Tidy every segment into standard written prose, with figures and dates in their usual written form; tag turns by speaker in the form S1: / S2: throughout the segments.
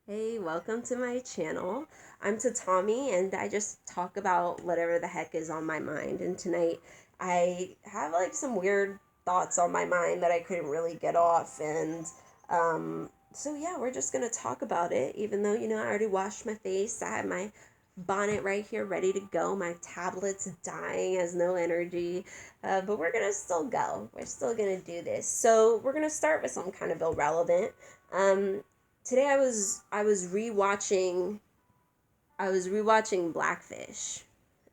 S1: Hey, welcome to my channel. I'm Tahtahme and I just talk about whatever the heck is on my mind. And tonight I have like some weird thoughts on my mind that I couldn't really get off. So yeah, we're just gonna talk about it, even though, I already washed my face. I have my bonnet right here ready to go. My tablet's dying, has no energy. But we're gonna still go. We're still gonna do this. So we're gonna start with something kind of irrelevant. Um, Today I was rewatching Blackfish,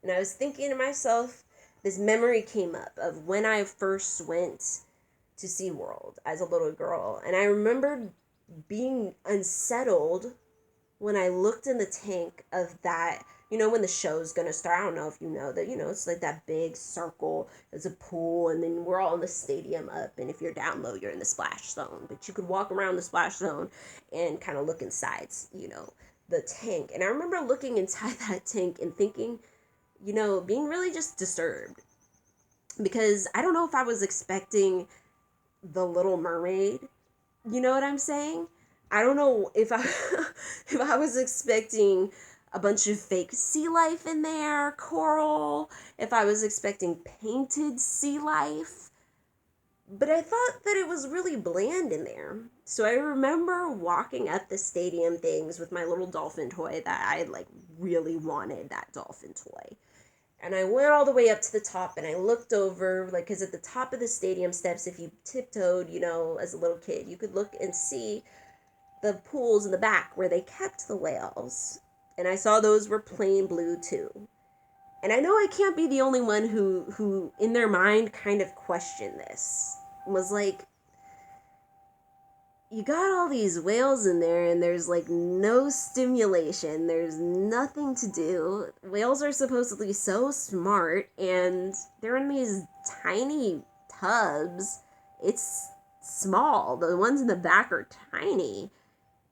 S1: and I was thinking to myself, this memory came up of when I first went to SeaWorld as a little girl, and I remember being unsettled when I looked in the tank of that, when the show's gonna start. I don't know if you know that, it's like that big circle, there's a pool, and then we're all in the stadium up, and if you're down low, you're in the splash zone. But you could walk around the splash zone and kind of look inside, the tank. And I remember looking inside that tank and thinking, being really just disturbed. Because I don't know if I was expecting the Little Mermaid. You know what I'm saying? I don't know if I if I was expecting a bunch of fake sea life in there, coral, if I was expecting painted sea life, but I thought that it was really bland in there. So I remember walking up the stadium things with my little dolphin toy that I like really wanted that dolphin toy. And I went all the way up to the top and I looked over, like, because at the top of the stadium steps, if you tiptoed, as a little kid, you could look and see the pools in the back where they kept the whales. And I saw those were plain blue too. And I know I can't be the only one who in their mind kind of questioned this. Was like, you got all these whales in there and there's like no stimulation, there's nothing to do. Whales are supposedly so smart and they're in these tiny tubs. It's small, the ones in the back are tiny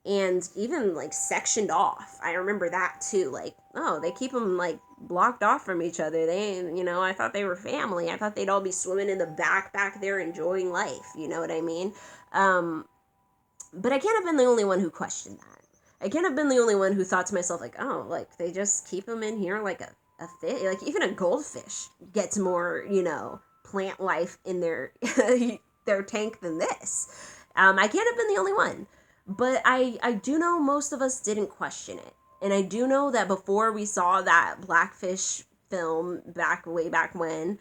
S1: and even like sectioned off. I remember that too. Like, oh, they keep them like blocked off from each other. I thought they were family. I thought they'd all be swimming in the back there enjoying life. You know what I mean? But I can't have been the only one who questioned that. I can't have been the only one who thought to myself, like, oh, like, they just keep them in here like a fish. Like, even a goldfish gets more, plant life in their tank than this. I can't have been the only one. But I do know most of us didn't question it. And I do know that before we saw that Blackfish film way back when,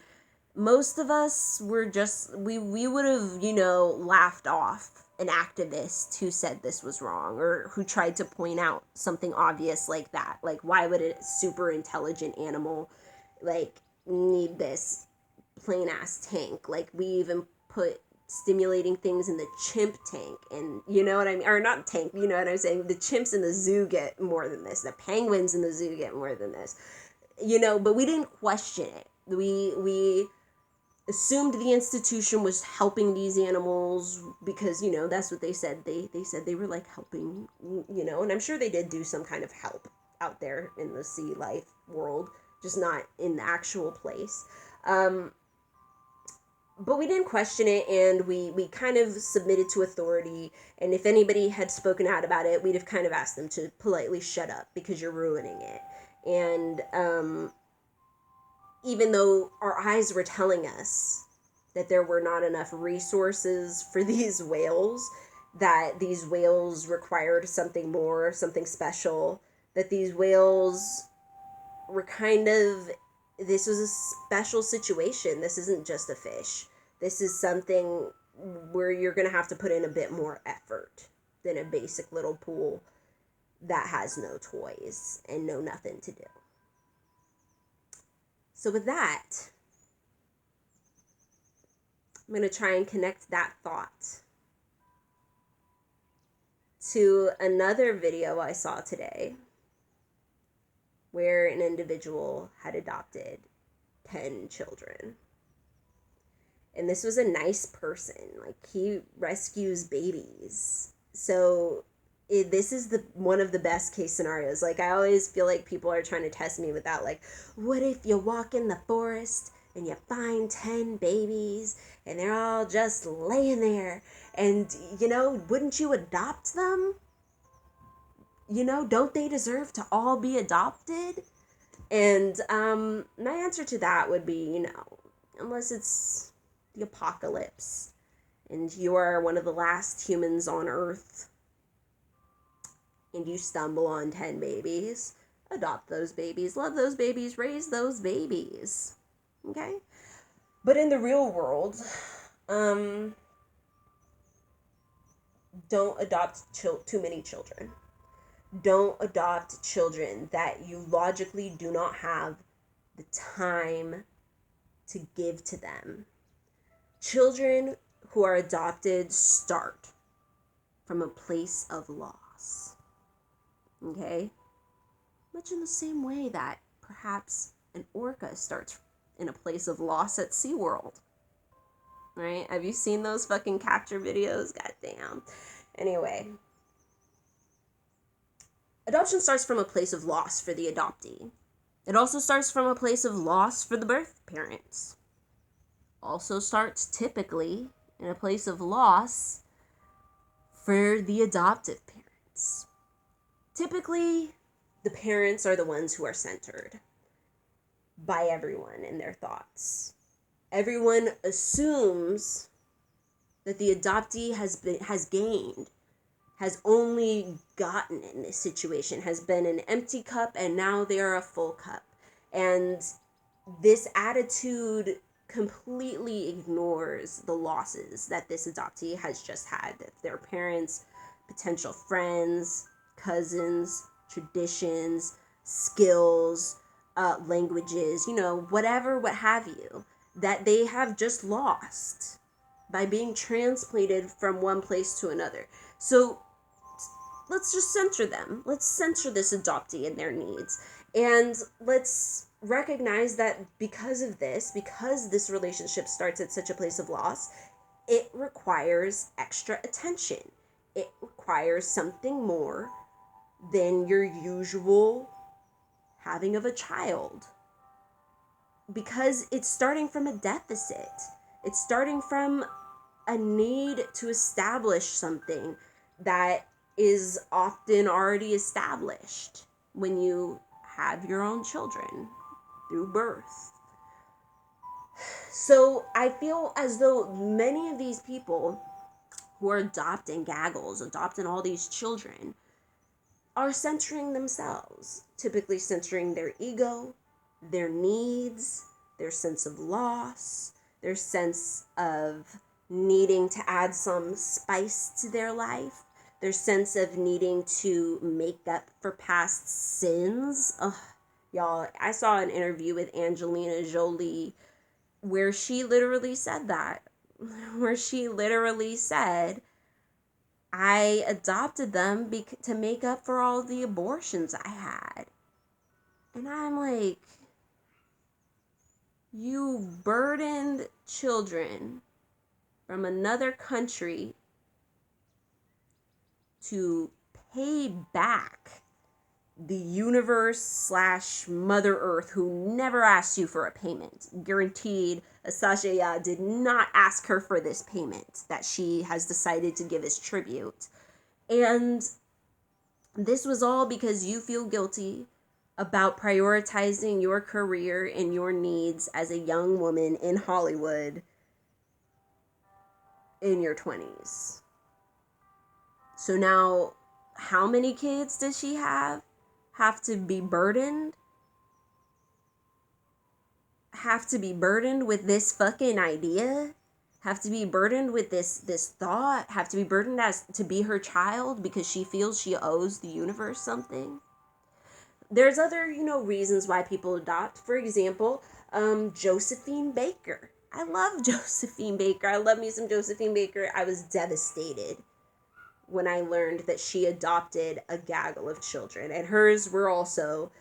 S1: most of us were just we would have laughed off an activist who said this was wrong or who tried to point out something obvious like that. Like, why would a super intelligent animal like need this plain ass tank? Like, we even put stimulating things in the chimp tank, and you know what I mean, or not tank, you know what I'm saying, the chimps in the zoo get more than this, the penguins in the zoo get more than this, but we didn't question it. We assumed the institution was helping these animals because that's what they said. They said they were like helping, and I'm sure they did do some kind of help out there in the sea life world, just not in the actual place. But we didn't question it, and we kind of submitted to authority, and if anybody had spoken out about it, we'd have kind of asked them to politely shut up because you're ruining it. And even though our eyes were telling us that there were not enough resources for these whales, that these whales required something more, something special, that these whales were kind of, this was a special situation. This isn't just a fish. This is something where you're going to have to put in a bit more effort than a basic little pool that has no toys and no nothing to do. So with that, I'm going to try and connect that thought to another video I saw today where an individual had adopted 10 children. And this was a nice person. Like, he rescues babies. So this is one of the best case scenarios. Like, I always feel like people are trying to test me with that. Like, what if you walk in the forest and you find 10 babies and they're all just laying there, and wouldn't you adopt them? don't they deserve to all be adopted? And my answer to that would be, unless it's the apocalypse and you are one of the last humans on Earth and you stumble on 10 babies, adopt those babies, love those babies, raise those babies. Okay? But in the real world, don't adopt too many children. Don't adopt children that you logically do not have the time to give to them. Children who are adopted start from a place of loss. Okay? Much in the same way that perhaps an orca starts in a place of loss at SeaWorld. Right? Have you seen those fucking capture videos? Goddamn. Anyway. Adoption starts from a place of loss for the adoptee. It also starts from a place of loss for the birth parents. Also starts typically in a place of loss for the adoptive parents. Typically, the parents are the ones who are centered by everyone in their thoughts. Everyone assumes that the adoptee has only gotten in this situation, has been an empty cup, and now they are a full cup. And this attitude completely ignores the losses that this adoptee has just had. Their parents, potential friends, cousins, traditions, skills, languages, whatever, what have you, that they have just lost by being transplanted from one place to another. So let's just center them. Let's center this adoptee and their needs. And let's recognize that because this relationship starts at such a place of loss, it requires extra attention. It requires something more than your usual having of a child. Because it's starting from a deficit. It's starting from a need to establish something that is often already established when you have your own children through birth. So I feel as though many of these people who are adopting gaggles, adopting all these children, are centering themselves, typically centering their ego, their needs, their sense of loss, their sense of needing to add some spice to their life, their sense of needing to make up for past sins. Y'all, I saw an interview with Angelina Jolie where she literally said that. Where she literally said, I adopted them to make up for all the abortions I had. And I'm like, you burdened children from another country to pay back the universe / Mother Earth, who never asked you for a payment. Guaranteed, Asashaya did not ask her for this payment that she has decided to give as tribute. And this was all because you feel guilty about prioritizing your career and your needs as a young woman in Hollywood in your 20s. So now, how many kids does she have to be burdened? Have to be burdened with this fucking idea? Have to be burdened with this thought? Have to be burdened as to be her child because she feels she owes the universe something? There's other, reasons why people adopt. For example, Josephine Baker. I love Josephine Baker. I love me some Josephine Baker. I was devastated when I learned that she adopted a gaggle of children. And hers were also,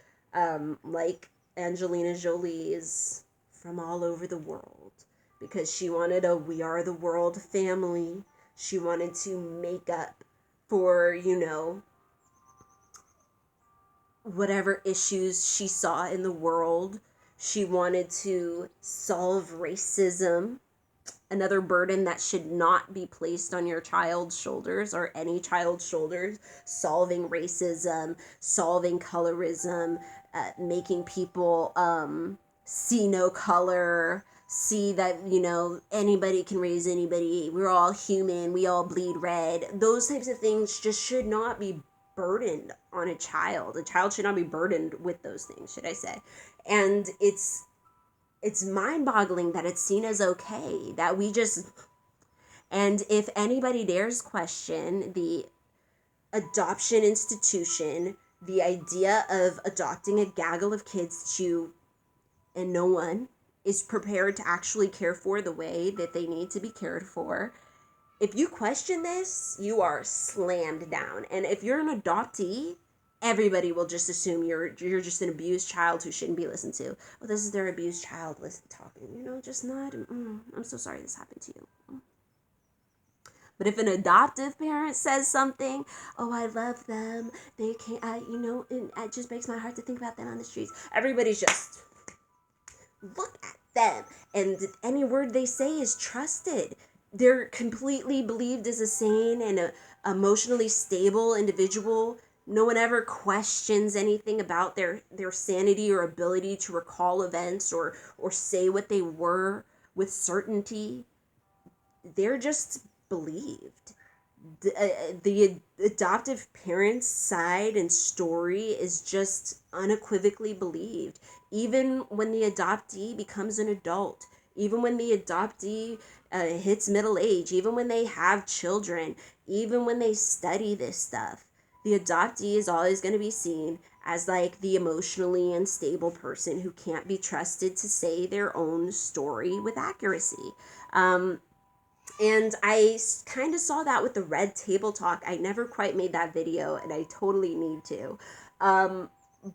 S1: like Angelina Jolie's, from all over the world. Because she wanted a We Are the World family. She wanted to make up for, whatever issues she saw in the world. She wanted to solve racism. another burden that should not be placed on your child's shoulders or any child's shoulders. Solving racism, solving colorism, making people see no color, see that, anybody can raise anybody, we're all human, we all bleed red. Those types of things just should not be burdened on a child. A child should not be burdened with those things, should I say. And it's mind-boggling that it's seen as okay, that we just... And if anybody dares question the adoption institution, the idea of adopting a gaggle of kids and no one is prepared to actually care for the way that they need to be cared for. If you question this, you are slammed down. And if you're an adoptee, everybody will just assume you're just an abused child who shouldn't be listened to. Oh, this is their abused child talking. Just not. I'm so sorry this happened to you. But if an adoptive parent says something, oh, I love them, they can't, it just breaks my heart to think about them on the streets. Everybody's just, look at them. And any word they say is trusted. They're completely believed as a sane and a emotionally stable individual. No one ever questions anything about their sanity or ability to recall events or say what they were with certainty. They're just believed. The adoptive parent's side and story is just unequivocally believed. Even when the adoptee becomes an adult, even when the adoptee hits middle age, even when they have children, even when they study this stuff, the adoptee is always going to be seen as like the emotionally unstable person who can't be trusted to say their own story with accuracy. And I kind of saw that with the Red Table Talk. I never quite made that video, and I totally need to.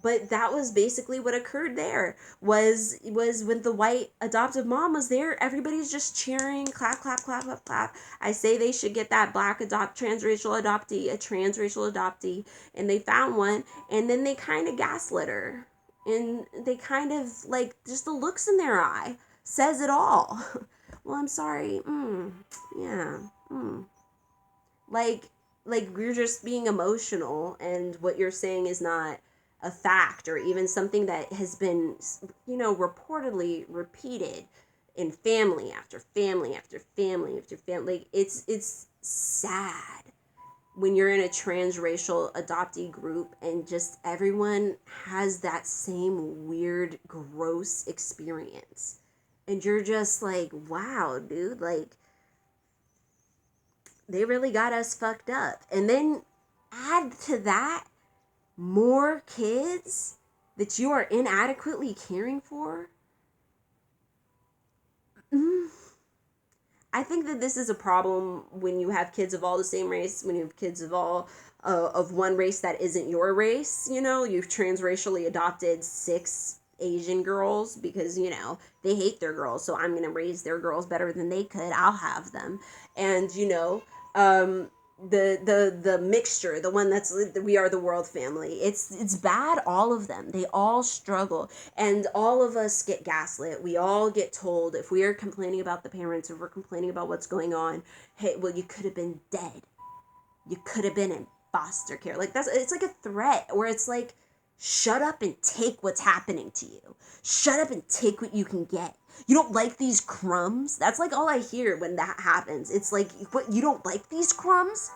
S1: But that was basically what occurred there, was when the white adoptive mom was there, everybody's just cheering, clap, clap, clap, clap, clap. I say they should get that black transracial adoptee, and they found one, and then they kind of gaslit her. And they kind of, like, just the looks in their eye says it all. Well, I'm sorry. Yeah. Like you're just being emotional, and what you're saying is not a fact or even something that has been, reportedly repeated in family after family after family after family. Like, it's sad when you're in a transracial adoptee group and just everyone has that same weird, gross experience. And you're just like, wow, dude, like, they really got us fucked up. And then add to that more kids that you are inadequately caring for. I think that this is a problem when you have kids of all the same race, when you have kids of all of one race that isn't your race. You've transracially adopted 6 Asian girls because, they hate their girls, so I'm going to raise their girls better than they could. I'll have them. And, the mixture, the one that's we are the world family. It's bad, all of them. They all struggle. And all of us get gaslit. We all get told, if we are complaining about the parents or we're complaining about what's going on, hey, well, you could have been dead. You could have been in foster care. Like, it's like a threat where it's like, shut up and take what's happening to you. Shut up and take what you can get. You don't like these crumbs? That's like all I hear when that happens. It's like, what, you don't like these crumbs?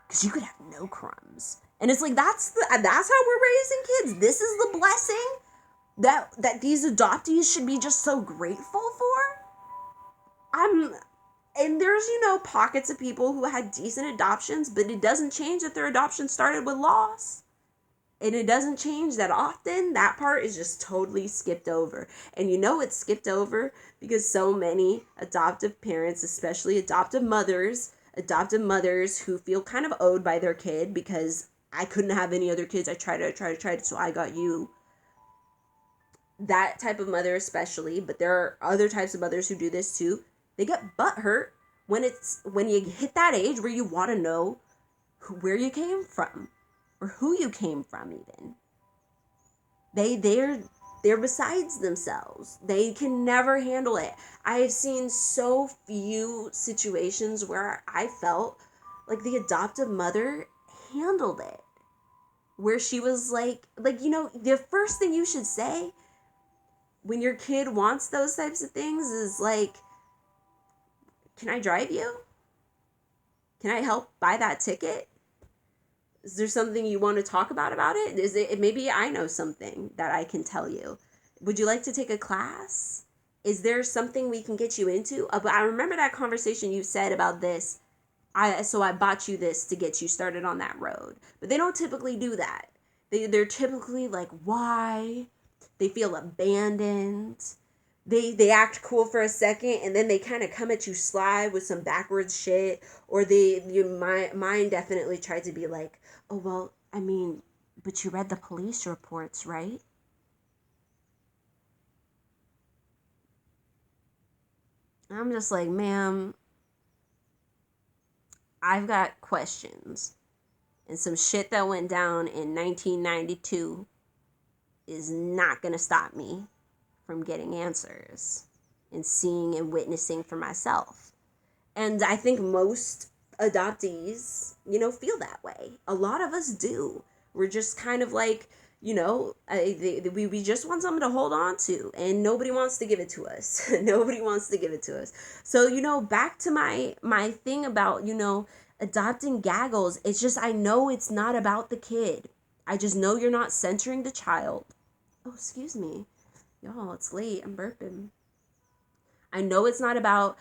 S1: Because you could have no crumbs. And it's like, that's how we're raising kids. This is the blessing that these adoptees should be just so grateful for. And there's, pockets of people who had decent adoptions, but it doesn't change that their adoption started with loss. And it doesn't change that often. That part is just totally skipped over. And it's skipped over because so many adoptive parents, especially adoptive mothers who feel kind of owed by their kid because I couldn't have any other kids. I tried, so I got you. That type of mother especially, but there are other types of mothers who do this too. They get butthurt when you hit that age where you want to know where you came from. Or who you came from, even. they're besides themselves. They can never handle it. I have seen so few situations where I felt like the adoptive mother handled it. Where she was like, the first thing you should say when your kid wants those types of things is like, can I drive you? Can I help buy that ticket? Is there something you want to talk about it? Is it, maybe I know something that I can tell you. Would you like to take a class? Is there something we can get you into? But I remember that conversation you said about this. So I bought you this to get you started on that road. But they don't typically do that. They're typically like, why? They feel abandoned. They act cool for a second, and then they kind of come at you sly with some backwards shit, or your mind definitely tried to be like, oh, well, I mean, but you read the police reports, right? I'm just like, ma'am, I've got questions, and some shit that went down in 1992 is not gonna stop me from getting answers and seeing and witnessing for myself. And I think most adoptees, feel that way. A lot of us do. We're just kind of like, we just want something to hold on to, and nobody wants to give it to us. Nobody wants to give it to us. So, back to my thing about, adopting gaggles. It's just, I know it's not about the kid. I just know you're not centering the child. Oh, excuse me. Y'all, it's late. I'm burping. I know it's not about,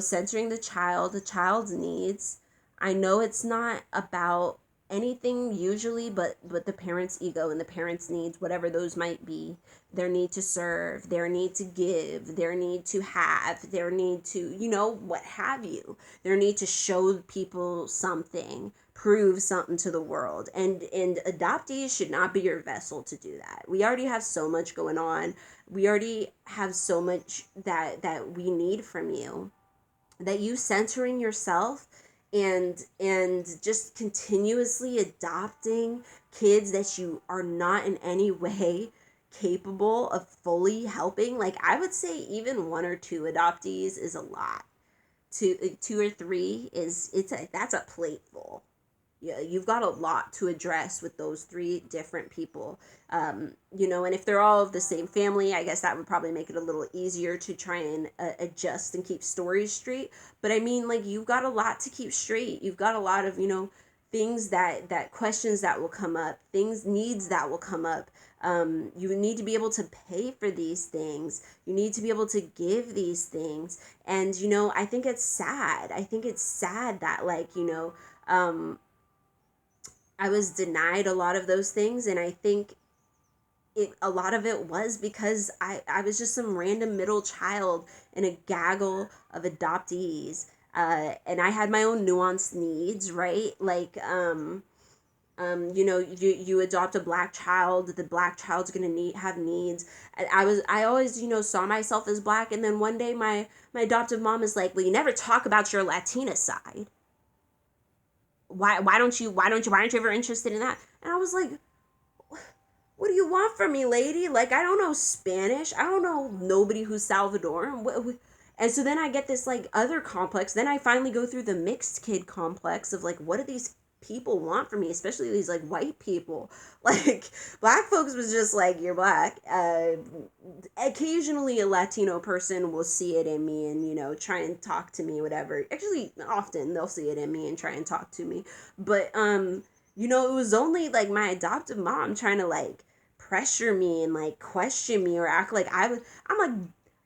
S1: centering the child's needs. I know it's not about anything usually but the parent's ego and the parent's needs, whatever those might be. Their need to serve, their need to give, their need to have, their need to, what have you. Their need to show people something, prove something to the world. And adoptees should not be your vessel to do that. We already have so much going on. We already have so much that we need from you, that you centering yourself and just continuously adopting kids that you are not in any way capable of fully helping. Like, I would say even 1 or 2 adoptees is a lot. Two or three that's a plateful. Yeah, you've got a lot to address with those 3 different people. And if they're all of the same family, I guess that would probably make it a little easier to try and adjust and keep stories straight. But I mean, like, you've got a lot to keep straight. You've got a lot of, things that questions that will come up, needs that will come up. You need to be able to pay for these things. You need to be able to give these things. And, I think it's sad. I think it's sad that, like, I was denied a lot of those things, and I think a lot of it was because I was just some random middle child in a gaggle of adoptees, and I had my own nuanced needs, right? Like, you adopt a black child, the black child's gonna have needs. And I always, saw myself as black, and then one day my adoptive mom is like, well, you never talk about your Latina side. Why aren't you ever interested in that? And I was like, what do you want from me, lady? Like, I don't know Spanish. I don't know nobody who's Salvadoran. And so then I get this, like, other complex. Then I finally go through the mixed kid complex of, like, what do these people want from me, especially these, like, white people. Like, black folks was just like, you're black. Occasionally a Latino person will see it in me and, try and talk to me, whatever. Actually, often they'll see it in me and try and talk to me. But, it was only, like, my adoptive mom trying to, like, pressure me and, like, question me or act like I'm like,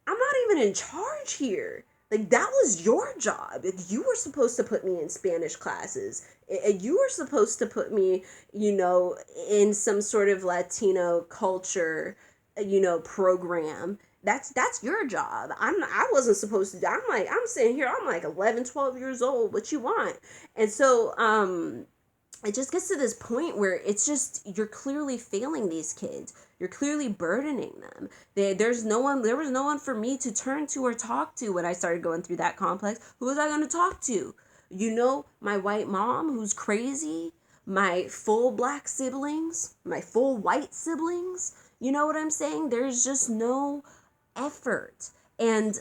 S1: I'm not even in charge here. Like, that was your job. You were supposed to put me in Spanish classes. You were supposed to put me, in some sort of Latino culture, program. That's your job. I wasn't supposed to. I'm sitting here, I'm like 11, 12 years old. What you want? And so, it just gets to this point where it's just, you're clearly failing these kids. You're clearly burdening them. There was no one for me to turn to or talk to when I started going through that complex. Who was I going to talk to? My white mom who's crazy, my full black siblings, my full white siblings, You know what I'm saying? There's just no effort. And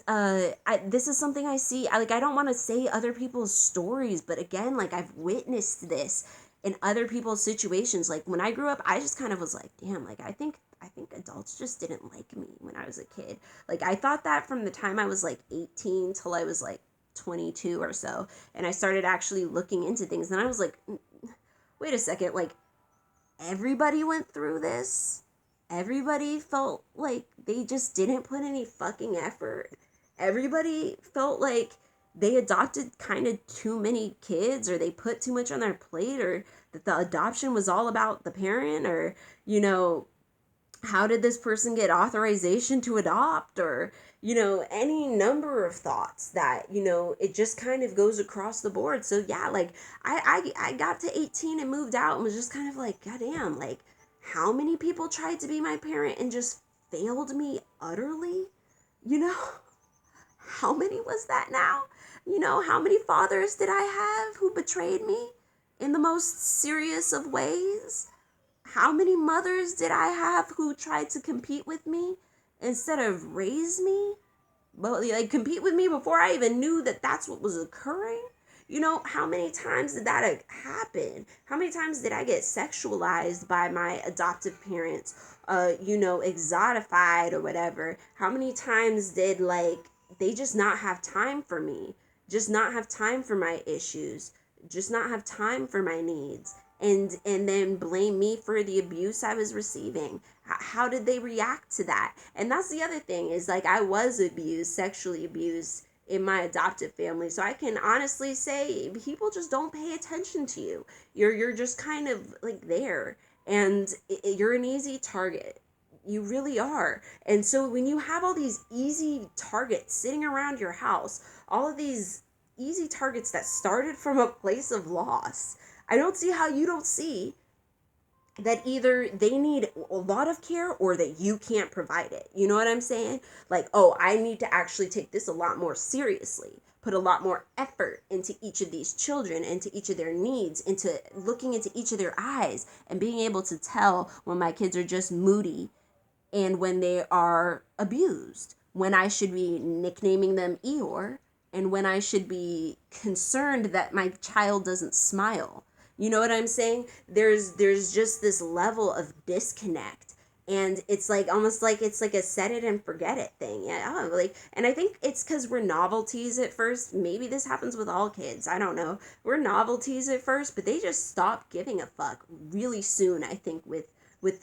S1: this is something I see. I don't want to say other people's stories, but again, like, I've witnessed this in other people's situations. Like, when I grew up, I just kind of was like, damn, like, I think adults just didn't like me when I was a kid. Like, I thought that from the time I was like 18 till I was like 22 or so. And I started actually looking into things, and I was like, wait a second, like, everybody went through this. Everybody felt like they just didn't put any fucking effort. Everybody felt like they adopted kind of too many kids, or they put too much on their plate, or that the adoption was all about the parent, or, how did this person get authorization to adopt, or, any number of thoughts that, it just kind of goes across the board. So yeah, like, I got to 18 and moved out and was just kind of like, goddamn, like, how many people tried to be my parent and just failed me utterly? How many was that now? How many fathers did I have who betrayed me in the most serious of ways? How many mothers did I have who tried to compete with me instead of raise me? Well, like, compete with me before I even knew that that's what was occurring? How many times did that happen? How many times did I get sexualized by my adoptive parents? Exotified or whatever? How many times did, like, they just not have time for me? Just not have time for my issues? Just not have time for my needs? And then blame me for the abuse I was receiving? How did they react to that? And that's the other thing, is, like, I was abused, sexually abused in my adoptive family. So I can honestly say people just don't pay attention to you. You're just kind of like there, and you're an easy target. You really are. And so when you have all these easy targets sitting around your house, all of these easy targets that started from a place of loss, I don't see how you don't see that either they need a lot of care or that you can't provide it. You know what I'm saying? Like, oh, I need to actually take this a lot more seriously, put a lot more effort into each of these children, into each of their needs, into looking into each of their eyes and being able to tell when my kids are just moody and when they are abused, when I should be nicknaming them Eeyore, and when I should be concerned that my child doesn't smile. You know what I'm saying? There's just this level of disconnect, and it's like almost like it's like a set it and forget it thing. Yeah, like, and I think it's because we're novelties at first. Maybe this happens with all kids. I don't know. We're novelties at first, but they just stop giving a fuck really soon. I think with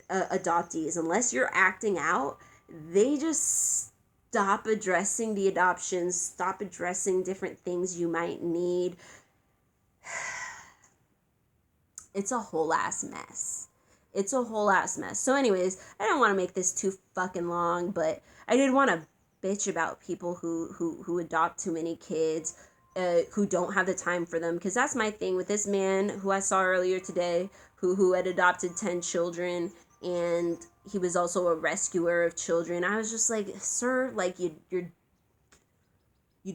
S1: adoptees, unless you're acting out, they just stop addressing the adoptions, stop addressing different things you might need. It's a whole ass mess. It's a whole ass mess. So anyways, I don't want to make this too fucking long, but I did want to bitch about people who adopt too many kids, who don't have the time for them. Because that's my thing with this man who I saw earlier today, who had adopted 10 children, and he was also a rescuer of children. I was just like, sir, like, you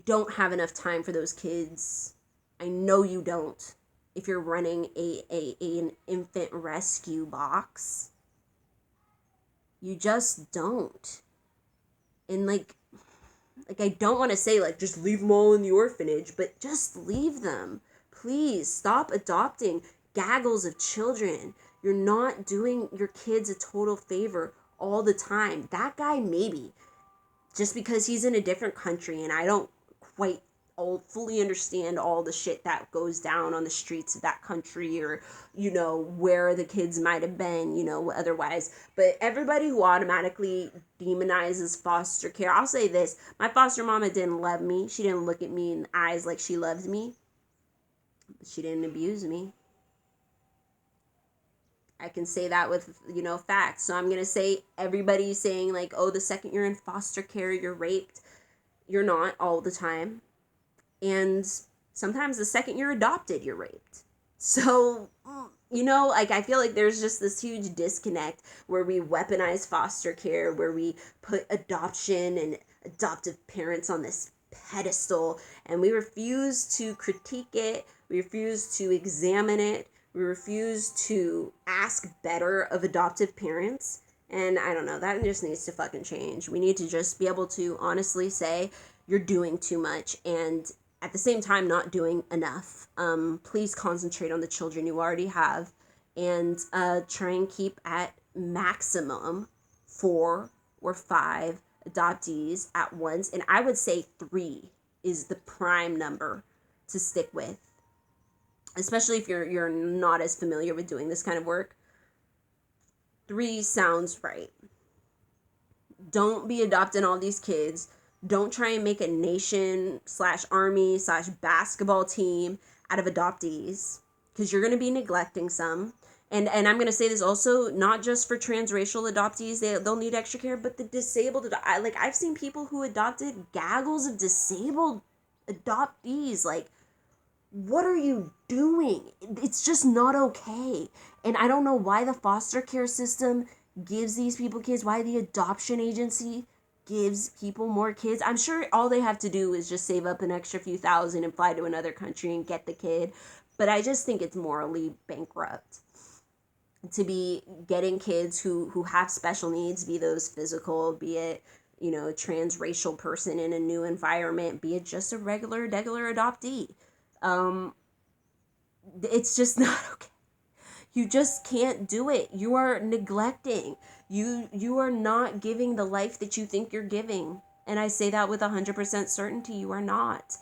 S1: don't have enough time for those kids. I know you don't. If you're running an infant rescue box, you just don't. And like I don't want to say, like, just leave them all in the orphanage, but just leave them. Please stop adopting gaggles of children. You're not doing your kids a total favor all the time. That guy, maybe, just because he's in a different country and I don't quite fully understand all the shit that goes down on the streets of that country, or, where the kids might have been, otherwise. But everybody who automatically demonizes foster care, I'll say this, my foster mama didn't love me. She didn't look at me in the eyes like she loved me. She didn't abuse me. I can say that with, facts. So I'm going to say everybody saying, like, oh, the second you're in foster care, you're raped. You're not all the time. And sometimes the second you're adopted, you're raped. So, like, I feel like there's just this huge disconnect where we weaponize foster care, where we put adoption and adoptive parents on this pedestal, and we refuse to critique it. We refuse to examine it. We refuse to ask better of adoptive parents. And I don't know, that just needs to fucking change. We need to just be able to honestly say, you're doing too much, and at the same time, not doing enough. Please concentrate on the children you already have, and try and keep at maximum 4 or 5 adoptees at once. And I would say 3 is the prime number to stick with, especially if you're not as familiar with doing this kind of work. 3 sounds right. Don't be adopting all these kids. Don't try and make a nation/army/basketball team out of adoptees, because you're going to be neglecting some. And I'm going to say this also, not just for transracial adoptees, they'll need extra care, but the disabled, I've seen people who adopted gaggles of disabled adoptees. Like, what are you doing? It's just not okay. And I don't know why the foster care system gives these people kids, why the adoption agency gives people more kids. I'm sure all they have to do is just save up an extra few thousand and fly to another country and get the kid. But I just think it's morally bankrupt to be getting kids who have special needs, be those physical, be it, a transracial person in a new environment, be it just a regular adoptee. It's just not okay. You just can't do it. You are neglecting. You are not giving the life that you think you're giving. And I say that with 100% certainty. You are not.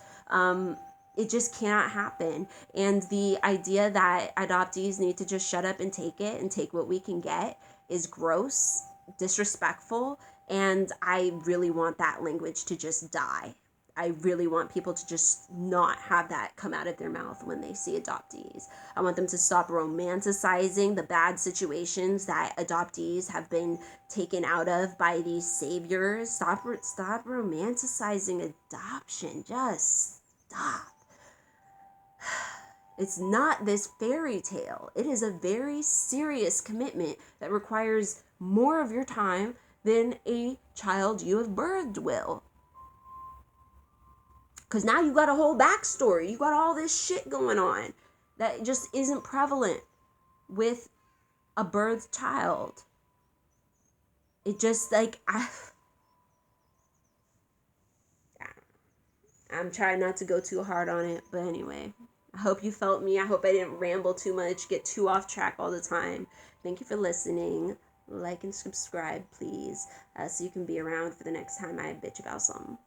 S1: It just cannot happen. And the idea that adoptees need to just shut up and take what we can get is gross, disrespectful, and I really want that language to just die. I really want people to just not have that come out of their mouth when they see adoptees. I want them to stop romanticizing the bad situations that adoptees have been taken out of by these saviors. Stop romanticizing adoption. Just stop. It's not this fairy tale. It is a very serious commitment that requires more of your time than a child you have birthed will. Because now you got a whole backstory. You got all this shit going on that just isn't prevalent with a birthed child. It just, I'm trying not to go too hard on it. But anyway, I hope you felt me. I hope I didn't ramble too much, get too off track all the time. Thank you for listening. Like and subscribe, please, so you can be around for the next time I bitch about something.